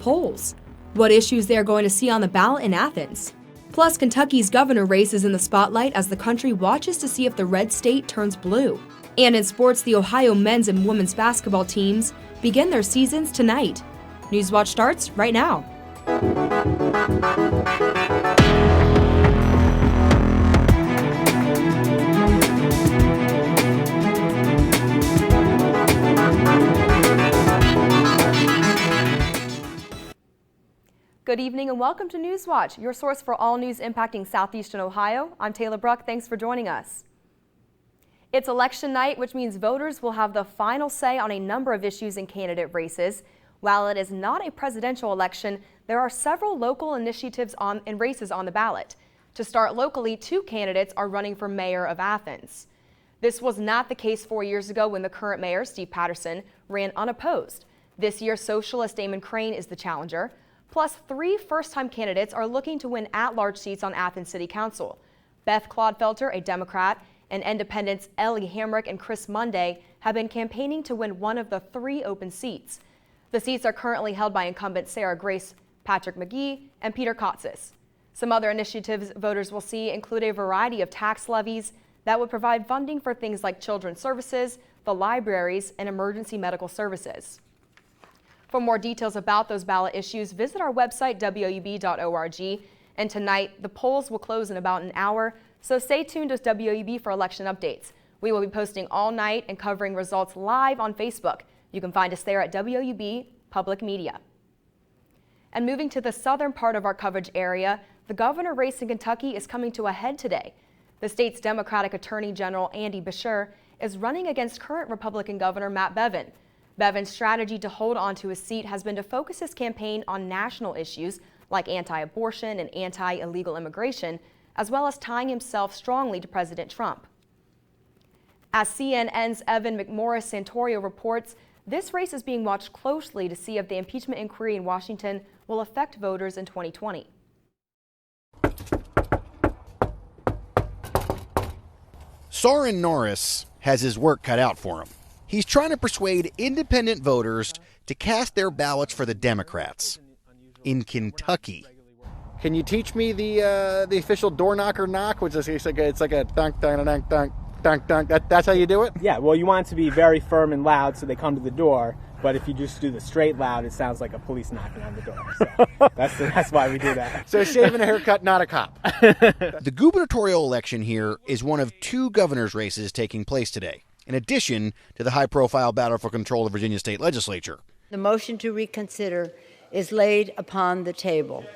polls. What issues they are going to see on the ballot in Athens. Plus, Kentucky's governor race is in the spotlight as the country watches to see if the red state turns blue. And in sports, the Ohio men's and women's basketball teams begin their seasons tonight. Newswatch starts right now. Good evening and welcome to Newswatch, your source for all news impacting southeastern Ohio. I'm Taylor Bruck. Thanks for joining us. It's election night, which means voters will have the final say on a number of issues in candidate races. While it is not a presidential election, there are several local initiatives and races on the ballot. To start locally, 2 candidates are running for mayor of Athens. This was not the case 4 years ago when the current mayor, Steve Patterson, ran unopposed. This year, socialist Damon Crane is the challenger. Plus, 3 first-time candidates are looking to win at-large seats on Athens City Council. Beth Clodfelter, a Democrat, and independents Ellie Hamrick and Chris Monday have been campaigning to win one of the 3 open seats. The seats are currently held by incumbent Sarah Grace, Patrick McGee, and Peter Kotsis. Some other initiatives voters will see include a variety of tax levies that would provide funding for things like children's services, the libraries, and emergency medical services. For more details about those ballot issues, visit our website, woub.org. And tonight, the polls will close in about an hour, so stay tuned to WOUB for election updates. We will be posting all night and covering results live on Facebook. You can find us there at WOUB Public Media. And moving to the southern part of our coverage area, the governor race in Kentucky is coming to a head today. The state's Democratic Attorney General Andy Beshear is running against current Republican Governor Matt Bevin. Bevin's strategy to hold on to his seat has been to focus his campaign on national issues like anti-abortion and anti-illegal immigration, as well as tying himself strongly to President Trump. As CNN's Evan McMorris Santorio reports, this race is being watched closely to see if the impeachment inquiry in Washington will affect voters in 2020. Soren Norris has his work cut out for him. He's trying to persuade independent voters to cast their ballots for the Democrats in Kentucky. Can you teach me the official door knocker knock, which is it's like a dunk, dunk, dunk, dunk, dunk, dunk. That's how you do it? Yeah, well, you want it to be very firm and loud so they come to the door. But if you just do the straight loud, it sounds like a police knocking on the door. So that's why we do that. So shaving a haircut, not a cop. The gubernatorial election here is one of 2 governor's races taking place today, in addition to the high-profile battle for control of the Virginia state legislature. The motion to reconsider is laid upon the table.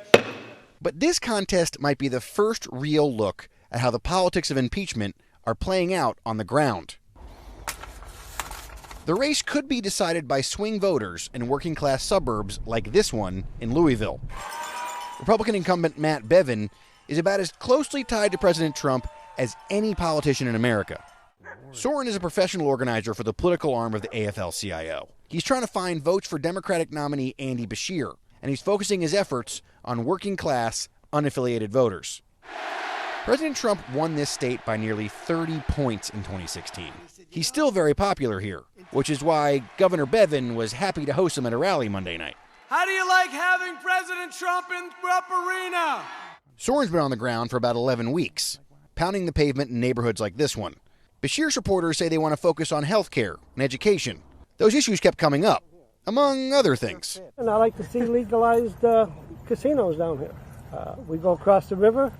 But this contest might be the first real look at how the politics of impeachment are playing out on the ground. The race could be decided by swing voters in working-class suburbs like this one in Louisville. Republican incumbent Matt Bevin is about as closely tied to President Trump as any politician in America. Soren is a professional organizer for the political arm of the AFL-CIO. He's trying to find votes for Democratic nominee Andy Beshear, and he's focusing his efforts on working-class, unaffiliated voters. President Trump won this state by nearly 30 points in 2016. He's still very popular here, which is why Governor Bevin was happy to host him at a rally Monday night. How do you like having President Trump in Rupp Arena? Soren's been on the ground for about 11 weeks, pounding the pavement in neighborhoods like this one. Beshear supporters say they want to focus on health care and education. Those issues kept coming up, among other things. And I like to see legalized casinos down here. We go across the river.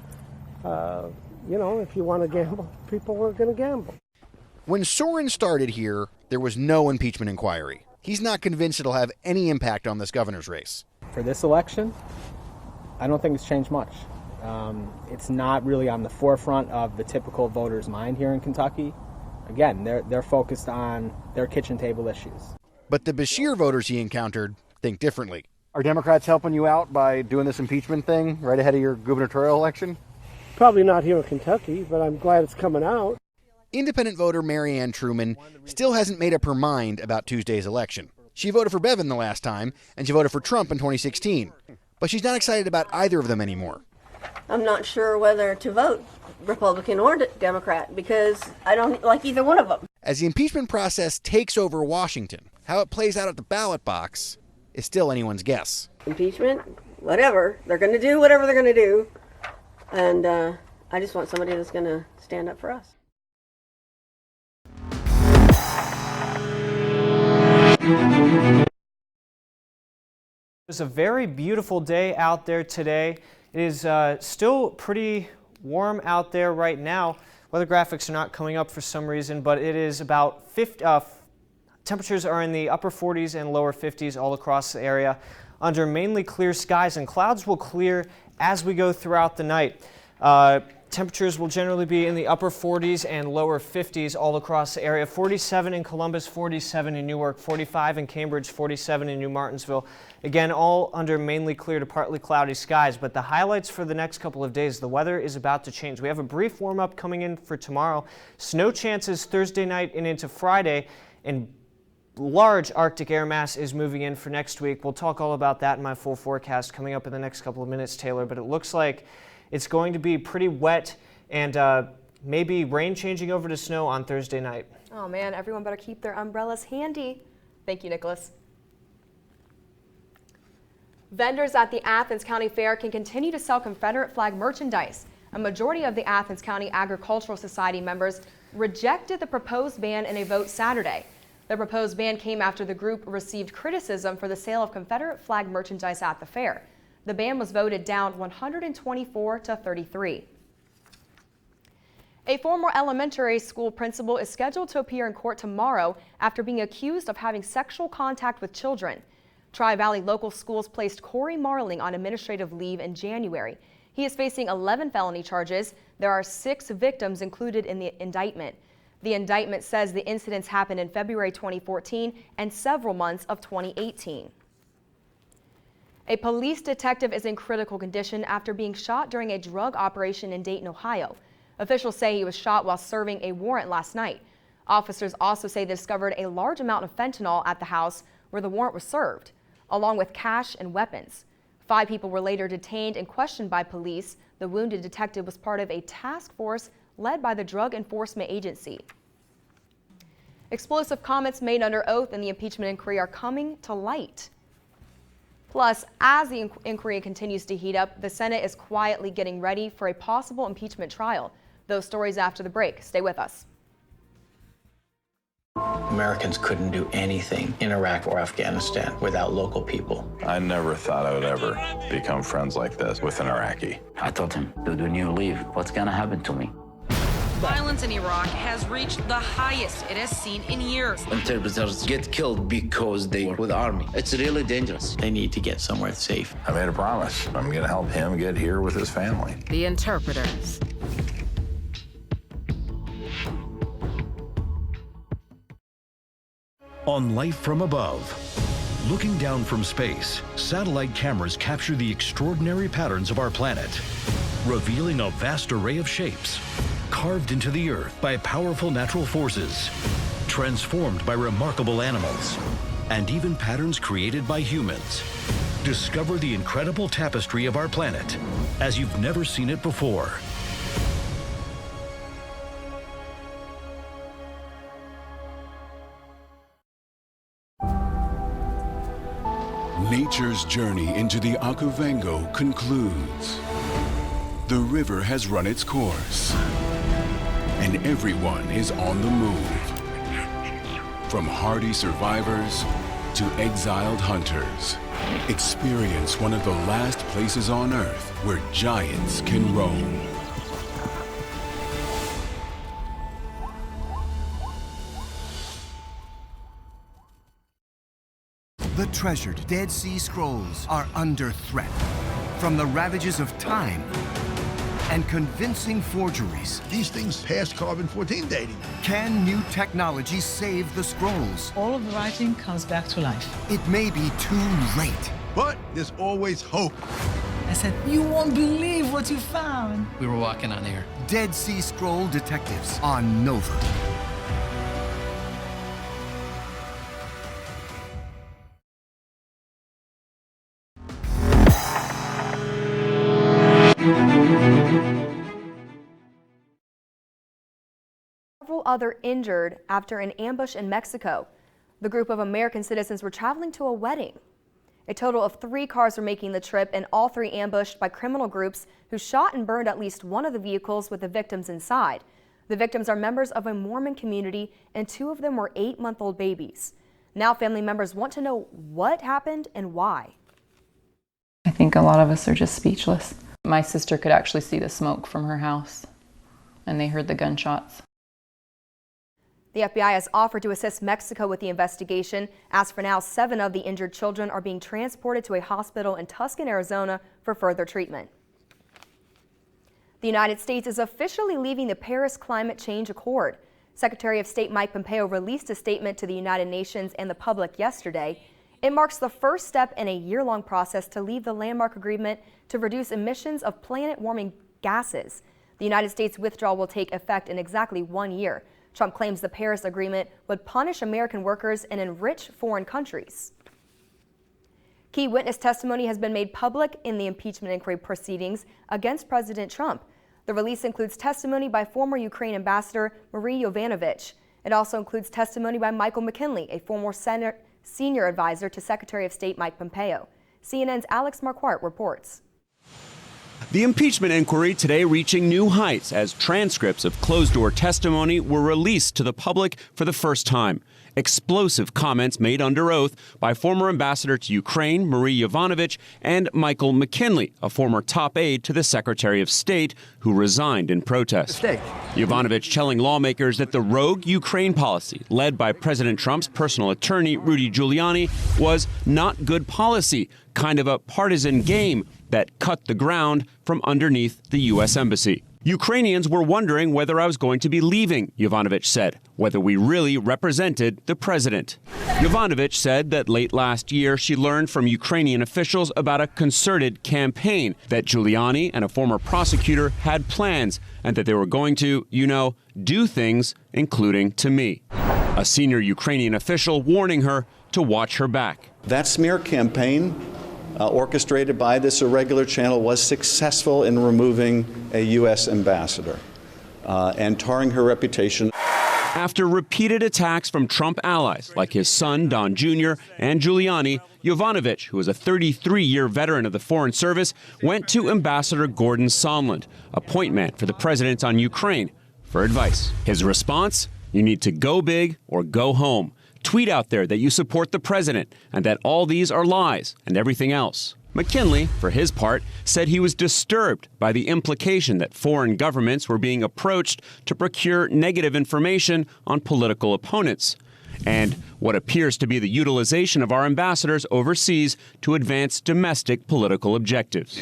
If you want to gamble, people are going to gamble. When Soren started here, there was no impeachment inquiry. He's not convinced it'll have any impact on this governor's race. For this election, I don't think it's changed much. It's not really on the forefront of the typical voter's mind here in Kentucky. Again, they're focused on their kitchen table issues. But the Beshear voters he encountered think differently. Are Democrats helping you out by doing this impeachment thing right ahead of your gubernatorial election? Probably not here in Kentucky, but I'm glad it's coming out. Independent voter Marianne Truman still hasn't made up her mind about Tuesday's election. She voted for Bevin the last time, and she voted for Trump in 2016. But she's not excited about either of them anymore. I'm not sure whether to vote Republican or Democrat because I don't like either one of them. As the impeachment process takes over Washington, how it plays out at the ballot box is still anyone's guess. Impeachment, whatever. They're going to do whatever they're going to do. And I just want somebody that's going to stand up for us. It's a very beautiful day out there today. It is still pretty warm out there right now. Weather graphics are not coming up for some reason, but it is about 50. Temperatures are in the upper 40s and lower 50s all across the area under mainly clear skies, and clouds will clear as we go throughout the night. Temperatures will generally be in the upper 40s and lower 50s all across the area. 47 in Columbus, 47 in Newark, 45 in Cambridge, 47 in New Martinsville. Again, all under mainly clear to partly cloudy skies. But the highlights for the next couple of days, the weather is about to change. We have a brief warm-up coming in for tomorrow. Snow chances Thursday night and into Friday, and large Arctic air mass is moving in for next week. We'll talk all about that in my full forecast coming up in the next couple of minutes, Taylor. But it looks like it's going to be pretty wet and maybe rain changing over to snow on Thursday night. Oh man, everyone better keep their umbrellas handy. Thank you, Nicholas. Vendors at the Athens County Fair can continue to sell Confederate flag merchandise. A majority of the Athens County Agricultural Society members rejected the proposed ban in a vote Saturday. The proposed ban came after the group received criticism for the sale of Confederate flag merchandise at the fair. The ban was voted down 124 to 33. A former elementary school principal is scheduled to appear in court tomorrow after being accused of having sexual contact with children. Tri-Valley Local Schools placed Corey Marling on administrative leave in January. He is facing 11 felony charges. There are 6 victims included in the indictment. The indictment says the incidents happened in February 2014 and several months of 2018. A police detective is in critical condition after being shot during a drug operation in Dayton, Ohio. Officials say he was shot while serving a warrant last night. Officers also say they discovered a large amount of fentanyl at the house where the warrant was served, along with cash and weapons. 5 people were later detained and questioned by police. The wounded detective was part of a task force led by the Drug Enforcement Agency. Explosive comments made under oath in the impeachment inquiry are coming to light. Plus, as the inquiry continues to heat up, the Senate is quietly getting ready for a possible impeachment trial. Those stories after the break. Stay with us. Americans couldn't do anything in Iraq or Afghanistan without local people. I never thought I would ever become friends like this with an Iraqi. I told him, dude, when you leave, what's gonna happen to me? Violence in Iraq has reached the highest it has seen in years. Interpreters get killed because they were with the army. It's really dangerous. They need to get somewhere safe. I made a promise. I'm going to help him get here with his family. The interpreters. On Life from Above. Looking down from space, satellite cameras capture the extraordinary patterns of our planet, revealing a vast array of shapes carved into the earth by powerful natural forces, transformed by remarkable animals, and even patterns created by humans. Discover the incredible tapestry of our planet as you've never seen it before. Nature's journey into the Okavango concludes. The river has run its course, and everyone is on the move. From hardy survivors to exiled hunters, experience one of the last places on Earth where giants can roam. The treasured Dead Sea Scrolls are under threat from the ravages of time and convincing forgeries. These things pass carbon-14 dating. Can new technology save the scrolls? All of the writing comes back to life. It may be too late. But there's always hope. I said, you won't believe what you found. We were walking on air. Dead Sea Scroll Detectives on Nova. Several others injured after an ambush in Mexico. The group of American citizens were traveling to a wedding. A total of 3 cars were making the trip, and all 3 ambushed by criminal groups who shot and burned at least one of the vehicles with the victims inside. The victims are members of a Mormon community, and 2 of them were 8-month-old babies. Now family members want to know what happened and why. I think a lot of us are just speechless. My sister could actually see the smoke from her house, and they heard the gunshots. The FBI has offered to assist Mexico with the investigation. As for now, 7 of the injured children are being transported to a hospital in Tucson, Arizona for further treatment. The United States is officially leaving the Paris Climate Change Accord. Secretary of State Mike Pompeo released a statement to the United Nations and the public yesterday. It marks the first step in a year-long process to leave the landmark agreement to reduce emissions of planet-warming gases. The United States withdrawal will take effect in exactly 1 year. Trump claims the Paris Agreement would punish American workers and enrich foreign countries. Key witness testimony has been made public in the impeachment inquiry proceedings against President Trump. The release includes testimony by former Ukraine Ambassador Marie Yovanovitch. It also includes testimony by Michael McKinley, a former senior advisor to Secretary of State Mike Pompeo. CNN's Alex Marquardt reports. The impeachment inquiry today reaching new heights as transcripts of closed-door testimony were released to the public for the first time. Explosive comments made under oath by former ambassador to Ukraine, Marie Yovanovitch, and Michael McKinley, a former top aide to the Secretary of State who resigned in protest. Yovanovitch telling lawmakers that the rogue Ukraine policy, led by President Trump's personal attorney, Rudy Giuliani, was not good policy, kind of a partisan game that cut the ground from underneath the U.S. Embassy. Ukrainians were wondering whether I was going to be leaving, Yovanovitch said, whether we really represented the president. Yovanovitch said that late last year she learned from Ukrainian officials about a concerted campaign, that Giuliani and a former prosecutor had plans, and that they were going to, do things, including to me. A senior Ukrainian official warning her to watch her back. That smear campaign orchestrated by this irregular channel was successful in removing a U.S. ambassador and tarring her reputation. After repeated attacks from Trump allies like his son, Don Jr., and Giuliani, Yovanovitch, who is a 33-year veteran of the Foreign Service, went to Ambassador Gordon Sondland, a point man for the president on Ukraine, for advice. His response? You need to go big or go home. Tweet out there that you support the president and that all these are lies and everything else. McKinley, for his part, said he was disturbed by the implication that foreign governments were being approached to procure negative information on political opponents, and what appears to be the utilization of our ambassadors overseas to advance domestic political objectives.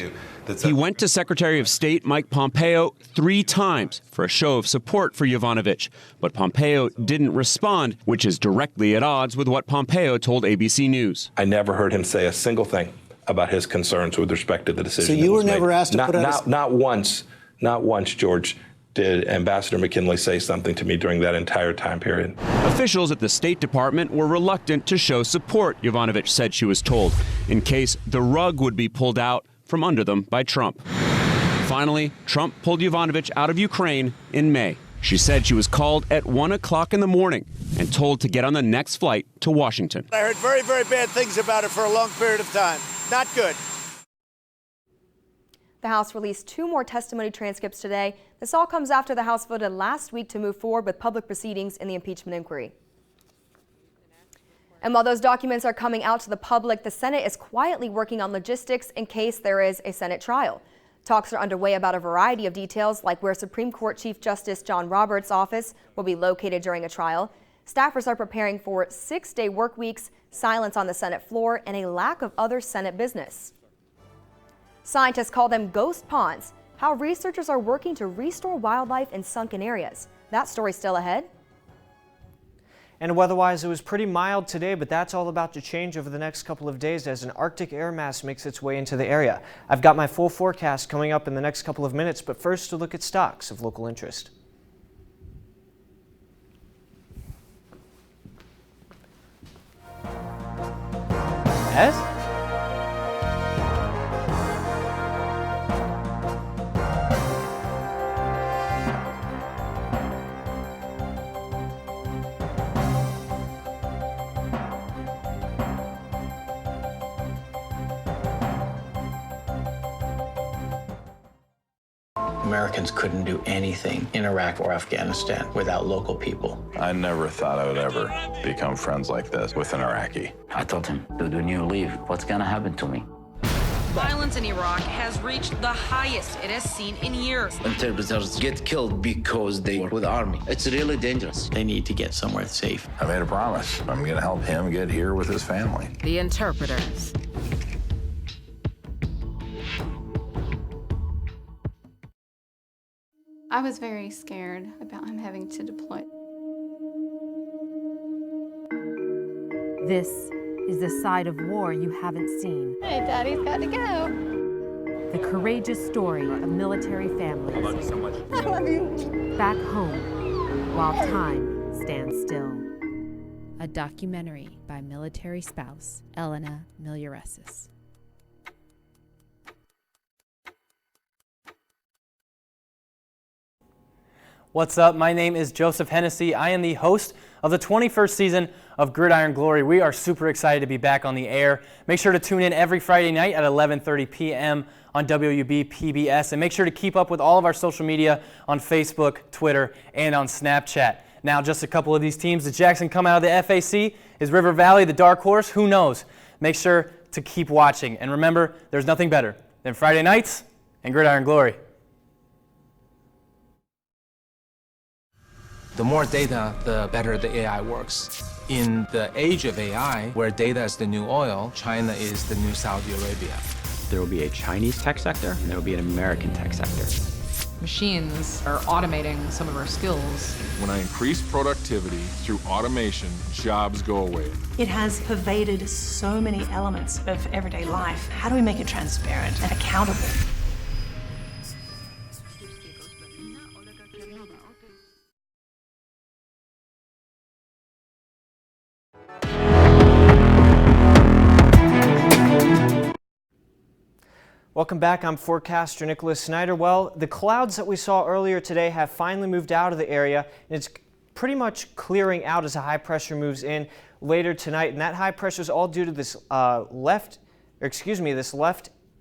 He went to Secretary of State Mike Pompeo 3 times for a show of support for Yovanovitch, but Pompeo didn't respond, which is directly at odds with what Pompeo told ABC News. I never heard him say a single thing about his concerns with respect to the decision. So you were never asked to put out not once, George, did Ambassador McKinley say something to me during that entire time period. Officials at the State Department were reluctant to show support, Yovanovitch said she was told, in case the rug would be pulled out from under them by Trump. Finally, Trump pulled Yovanovitch out of Ukraine in May. She said she was called at 1 o'clock in the morning and told to get on the next flight to Washington. I heard very, very bad things about it for a long period of time. Not good. The House released 2 more testimony transcripts today. This all comes after the House voted last week to move forward with public proceedings in the impeachment inquiry. And while those documents are coming out to the public, the Senate is quietly working on logistics in case there is a Senate trial. Talks are underway about a variety of details, like where Supreme Court Chief Justice John Roberts' office will be located during a trial. Staffers are preparing for 6-day work weeks, silence on the Senate floor, and a lack of other Senate business. Scientists call them ghost ponds, how researchers are working to restore wildlife in sunken areas. That story's still ahead. And weather-wise, it was pretty mild today, but that's all about to change over the next couple of days as an Arctic air mass makes its way into the area. I've got my full forecast coming up in the next couple of minutes, but first a look at stocks of local interest. Yes? Americans couldn't do anything in Iraq or Afghanistan without local people. I never thought I would ever become friends like this with an Iraqi. I told him, dude, when you leave, what's gonna happen to me? Violence in Iraq has reached the highest it has seen in years. Interpreters get killed because they were with the army. It's really dangerous. They need to get somewhere safe. I made a promise. I'm going to help him get here with his family. The interpreters. I was very scared about him having to deploy. This is the side of war you haven't seen. Hey, Daddy's got to go. The courageous story of military families. I love you so much. I love you. Back home, while time stands still. A documentary by military spouse Elena Miliaresis. What's up? My name is Joseph Hennessy. I am the host of the 21st season of Gridiron Glory. We are super excited to be back on the air. Make sure to tune in every Friday night at 11:30 p.m. on WOUB PBS, and make sure to keep up with all of our social media on Facebook, Twitter, and on Snapchat. Now, just a couple of these teams. Does Jackson come out of the FAC? Is River Valley the dark horse? Who knows? Make sure to keep watching. And remember, there's nothing better than Friday nights and Gridiron Glory. The more data, the better the AI works. In the age of AI, where data is the new oil, China is the new Saudi Arabia. There will be a Chinese tech sector, and there will be an American tech sector. Machines are automating some of our skills. When I increase productivity through automation, jobs go away. It has pervaded so many elements of everyday life. How do we make it transparent and accountable? Welcome back. I'm forecaster Nicholas Snyder. Well, the clouds that we saw earlier today have finally moved out of the area, and it's pretty much clearing out as a high pressure moves in later tonight. And that high pressure is all due to this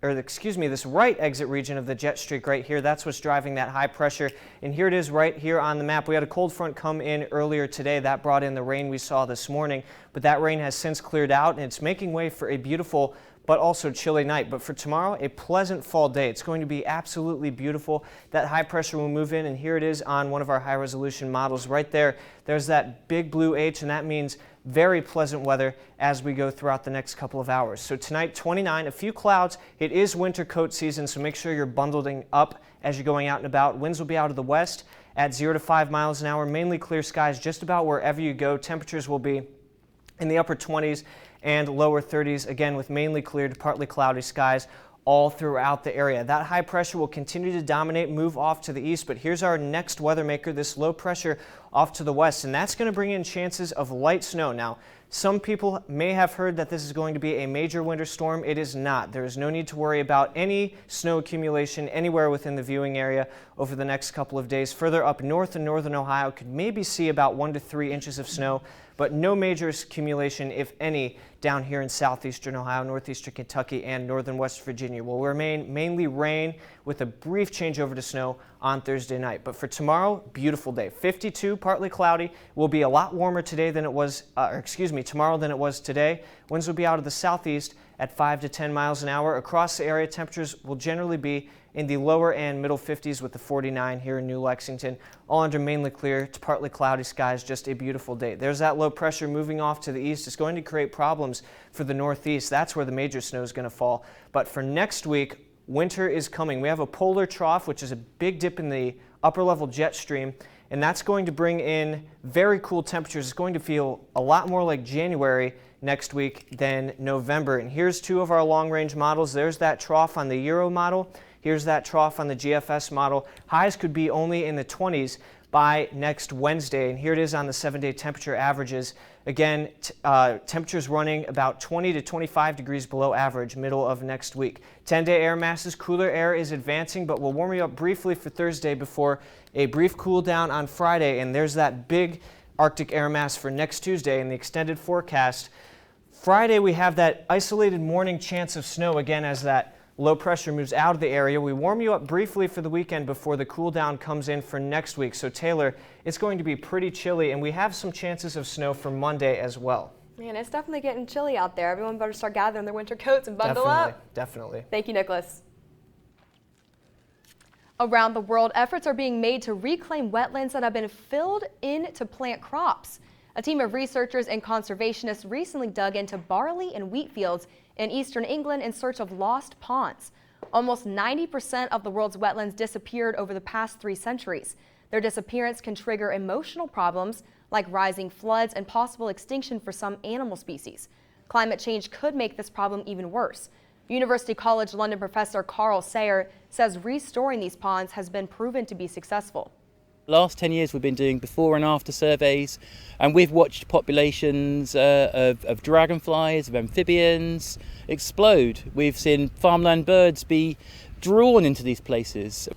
this right exit region of the jet streak right here. That's what's driving that high pressure. And here it is right here on the map. We had a cold front come in earlier today. That brought in the rain we saw this morning, but that rain has since cleared out, and it's making way for a beautiful but also chilly night. But for tomorrow, a pleasant fall day. It's going to be absolutely beautiful. That high pressure will move in, and here it is on one of our high resolution models right there. There's that big blue H, and that means very pleasant weather as we go throughout the next couple of hours. So tonight, 29, a few clouds. It is winter coat season, so make sure you're bundling up as you're going out and about. Winds will be out of the west at 0 to 5 miles an hour. Mainly clear skies just about wherever you go. Temperatures will be in the upper 20s and lower 30s, again with mainly clear to partly cloudy skies all throughout the area. That high pressure will continue to dominate, move off to the east, but here's our next weather maker, this low pressure off to the west, and that's going to bring in chances of light snow. Now, some people may have heard that this is going to be a major winter storm. It is not. There is no need to worry about any snow accumulation anywhere within the viewing area over the next couple of days. Further up north in northern Ohio could maybe see about 1 to 3 inches of snow, but no major accumulation, if any, down here in southeastern Ohio, northeastern Kentucky, and northern West Virginia. Will remain mainly rain with a brief change over to snow on Thursday night. But for tomorrow, beautiful day. 52, partly cloudy. Will be a lot warmer today than it was, tomorrow than it was today. Winds will be out of the southeast at 5 to 10 miles an hour. Across the area, temperatures will generally be in the lower and middle 50s with the 49 here in New Lexington, all under mainly clear to partly cloudy skies. Just a beautiful day. There's that low pressure moving off to the east. It's going to create problems for the northeast. That's where the major snow is going to fall. But for next week, winter is coming. We have a polar trough, which is a big dip in the upper level jet stream, and that's going to bring in very cool temperatures. It's going to feel a lot more like January next week than November. And here's two of our long range models. There's that trough on the Euro model. Here's that trough on the GFS model. Highs could be only in the 20s by next Wednesday, and here it is on the 7-day temperature averages. Again, temperatures running about 20 to 25 degrees below average middle of next week. 10-day air masses, cooler air is advancing, but we'll warm you up briefly for Thursday before a brief cool down on Friday, and there's that big Arctic air mass for next Tuesday in the extended forecast. Friday, we have that isolated morning chance of snow again as that Low pressure moves out of the area. We warm you up briefly for the weekend before the cool down comes in for next week. So Taylor, it's going to be pretty chilly, and we have some chances of snow for Monday as well. Man, it's definitely getting chilly out there. Everyone better start gathering their winter coats and bundle up. Definitely. Thank you, Nicholas. Around the world, efforts are being made to reclaim wetlands that have been filled in to plant crops. A team of researchers and conservationists recently dug into barley and wheat fields in eastern England in search of lost ponds. Almost 90% of the world's wetlands disappeared over the past 3 centuries. Their disappearance can trigger emotional problems like rising floods and possible extinction for some animal species. Climate change could make this problem even worse. University College London professor Carl Sayer says restoring these ponds has been proven to be successful. Last 10 years we've been doing before and after surveys, and we've watched populations of dragonflies, of amphibians explode. We've seen farmland birds be drawn into these places.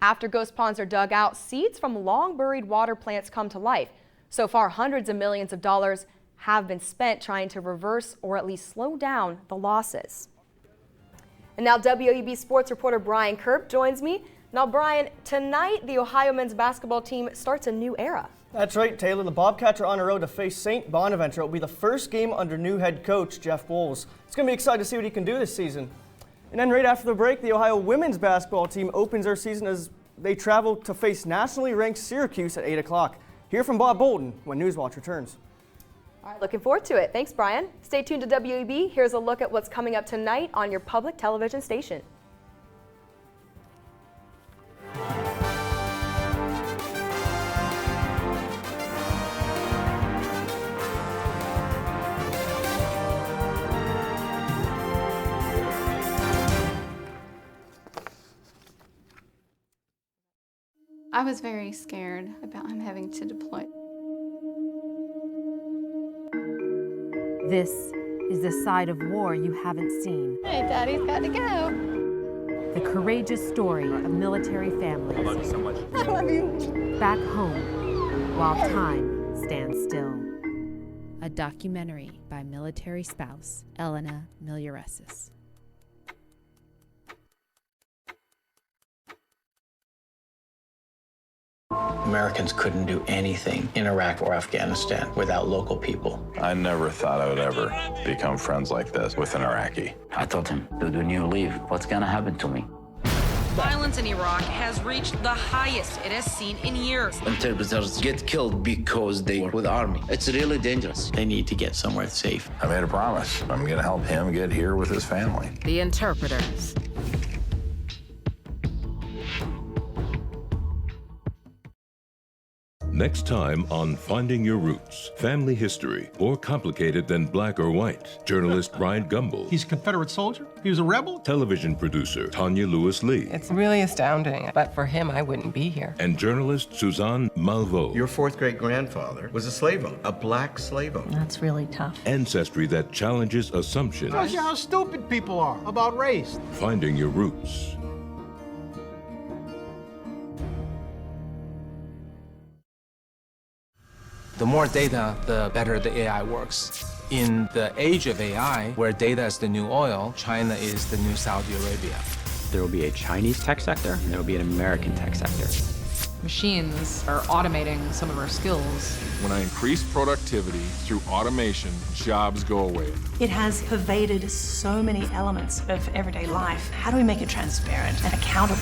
After ghost ponds are dug out, seeds from long buried water plants come to life. So far, hundreds of millions of dollars have been spent trying to reverse or at least slow down the losses. And now WOUB sports reporter Brian Kerp joins me. Now, Brian, tonight the Ohio men's basketball team starts a new era. That's right, Taylor. The Bobcats are on a road to face St. Bonaventure. It will be the first game under new head coach Jeff Bowles. It's going to be exciting to see what he can do this season. And then right after the break, the Ohio women's basketball team opens their season as they travel to face nationally ranked Syracuse at 8 o'clock. Hear from Bob Bolton when Newswatch returns. All right, looking forward to it. Thanks, Brian. Stay tuned to WOUB. Here's a look at what's coming up tonight on your public television station. I was very scared about him having to deploy. This is the side of war you haven't seen. Hey, Daddy's got to go. The courageous story of military families. I love you so much. I love you. Back home, while time stands still. A documentary by military spouse Elena Miliaresis. Americans couldn't do anything in Iraq or Afghanistan without local people. I never thought I would ever become friends like this with an Iraqi. I told him, dude, when you leave, what's gonna happen to me? Violence in Iraq has reached the highest it has seen in years. Interpreters get killed because they were with the army. It's really dangerous. They need to get somewhere safe. I made a promise. I'm going to help him get here with his family. The interpreters. Next time on Finding Your Roots, Family History, More Complicated Than Black or White. Journalist Brian Gumbel. He's a Confederate soldier? He was a rebel? Television producer Tanya Lewis-Lee. It's really astounding, but for him, I wouldn't be here. And journalist Suzanne Malveaux. Your fourth great-grandfather was a slave owner, a black slave owner. That's really tough. Ancestry that challenges assumptions. Shows you how stupid people are about race. Finding Your Roots. The more data, the better the AI works. In the age of AI, where data is the new oil, China is the new Saudi Arabia. There will be a Chinese tech sector, and there will be an American tech sector. Machines are automating some of our skills. When I increase productivity through automation, jobs go away. It has pervaded so many elements of everyday life. How do we make it transparent and accountable?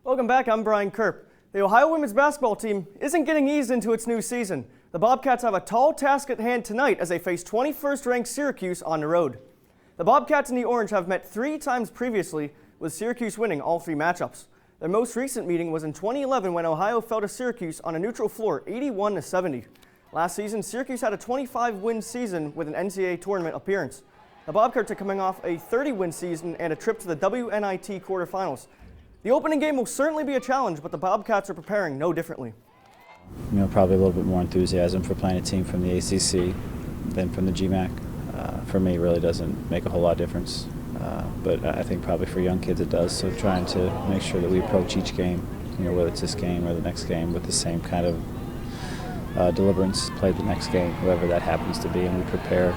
Welcome back, I'm Brian Kerp. The Ohio women's basketball team isn't getting eased into its new season. The Bobcats have a tall task at hand tonight as they face 21st ranked Syracuse on the road. The Bobcats and the Orange have met 3 times previously, with Syracuse winning all 3 matchups. Their most recent meeting was in 2011 when Ohio fell to Syracuse on a neutral floor 81-70. Last season, Syracuse had a 25-win season with an NCAA tournament appearance. The Bobcats are coming off a 30-win season and a trip to the WNIT quarterfinals. The opening game will certainly be a challenge, but the Bobcats are preparing no differently. You know, probably a little bit more enthusiasm for playing a team from the ACC than from the GMAC. For me, it really doesn't make a whole lot of difference, but I think probably for young kids it does, so trying to make sure that we approach each game whether it's this game or the next game, with the same kind of deliverance, play the next game, whoever that happens to be, and we prepare.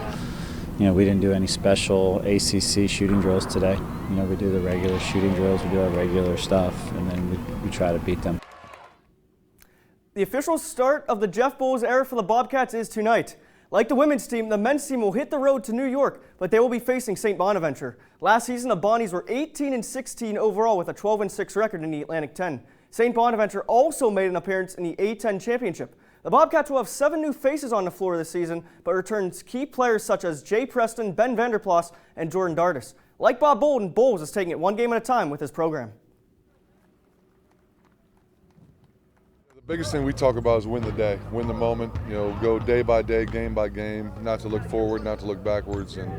We didn't do any special ACC shooting drills today. We do the regular shooting drills, we do our regular stuff, and then we try to beat them. The official start of the Jeff Bowles era for the Bobcats is tonight. Like the women's team, the men's team will hit the road to New York, but they will be facing St. Bonaventure. Last season, the Bonnies were 18-16 overall with a 12-6 record in the Atlantic 10. St. Bonaventure also made an appearance in the A10 championship. The Bobcats will have 7 new faces on the floor this season, but returns key players such as Jay Preston, Ben Vanderplas, and Jordan Dardis. Like Bob Bolden, Bowles is taking it one game at a time with his program. The biggest thing we talk about is win the day, win the moment, go day by day, game by game, not to look forward, not to look backwards. And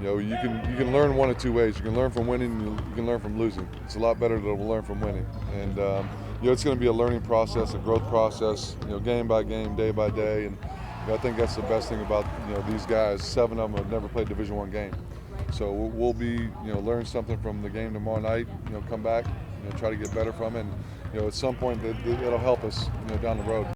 you can learn one of two ways. You can learn from winning, you can learn from losing. It's a lot better to learn from winning. And it's going to be a learning process, a growth process, game by game, day by day. And I think that's the best thing about these guys. 7 of them have never played Division I game. So we'll be learn something from the game tomorrow night, come back, try to get better from it. And, at some point it'll help us down the road.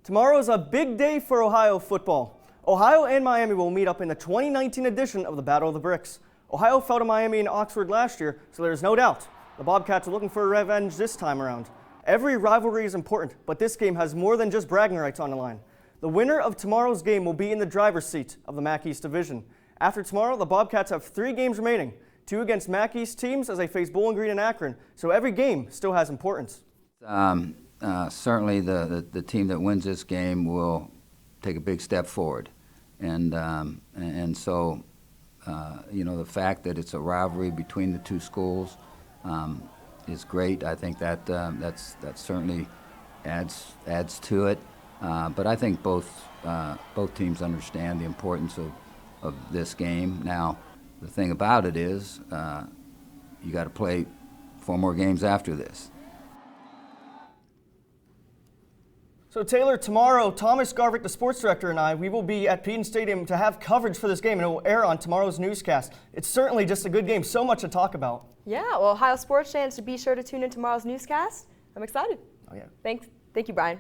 Tomorrow is a big day for Ohio football. Ohio and Miami will meet up in the 2019 edition of the Battle of the Bricks. Ohio fell to Miami in Oxford last year, so there's no doubt the Bobcats are looking for revenge this time around. Every rivalry is important, but this game has more than just bragging rights on the line. The winner of tomorrow's game will be in the driver's seat of the MAC East Division. After tomorrow, the Bobcats have 3 games remaining, 2 against MAC East teams as they face Bowling Green and Akron, so every game still has importance. Certainly the team that wins this game will take a big step forward. And so, the fact that it's a rivalry between the 2 schools is great. I think that certainly adds to it. But I think both teams understand the importance of this game. Now, the thing about it is you got to play 4 more games after this. So Taylor, tomorrow, Thomas Garvick, the sports director, and we will be at Peden Stadium to have coverage for this game, and it will air on tomorrow's newscast. It's certainly just a good game, so much to talk about. Yeah, well, Ohio sports fans should be sure to tune in tomorrow's newscast. I'm excited. Oh yeah. Thank you, Brian.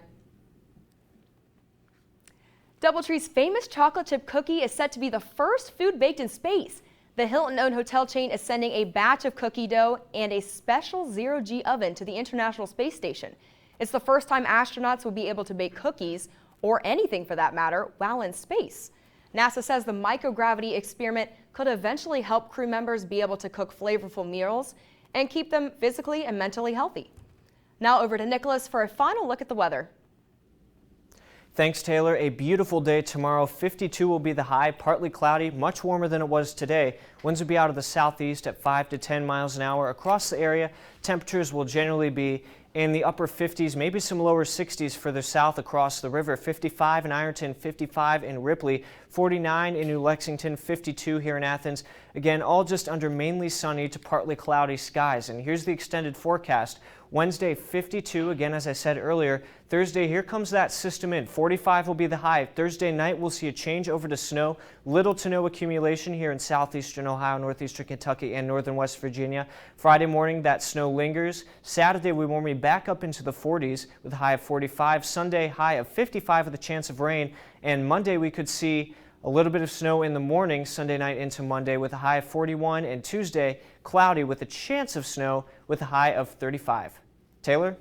DoubleTree's famous chocolate chip cookie is set to be the first food baked in space. The Hilton-owned hotel chain is sending a batch of cookie dough and a special zero-G oven to the International Space Station. It's the first time astronauts will be able to bake cookies, or anything for that matter, while in space. NASA says the microgravity experiment could eventually help crew members be able to cook flavorful meals and keep them physically and mentally healthy. Now over to Nicholas for a final look at the weather. Thanks, Taylor. A beautiful day tomorrow. 52 will be the high, partly cloudy, much warmer than it was today. Winds will be out of the southeast at 5 to 10 miles an hour. Across the area, temperatures will generally be in the upper 50s, maybe some lower 60s further south across the river. 55 in Ironton, 55 in Ripley, 49 in New Lexington, 52 here in Athens. Again, all just under mainly sunny to partly cloudy skies. And here's the extended forecast. Wednesday, 52, again, as I said earlier. Thursday, here comes that system in. 45 will be the high. Thursday night, we'll see a change over to snow. Little to no accumulation here in southeastern Ohio, northeastern Kentucky, and northern West Virginia. Friday morning, that snow lingers. Saturday, we warm back up into the 40s with a high of 45. Sunday, high of 55 with a chance of rain. And Monday, we could see a little bit of snow in the morning, Sunday night into Monday with a high of 41, and Tuesday, cloudy with a chance of snow with a high of 35. Taylor?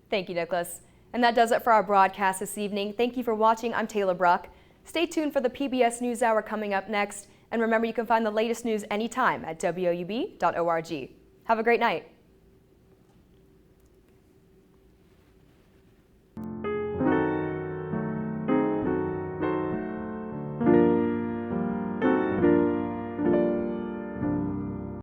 Thank you, Nicholas. And that does it for our broadcast this evening. Thank you for watching. I'm Taylor Bruck. Stay tuned for the PBS NewsHour coming up next. And remember, you can find the latest news anytime at WOUB.org. Have a great night.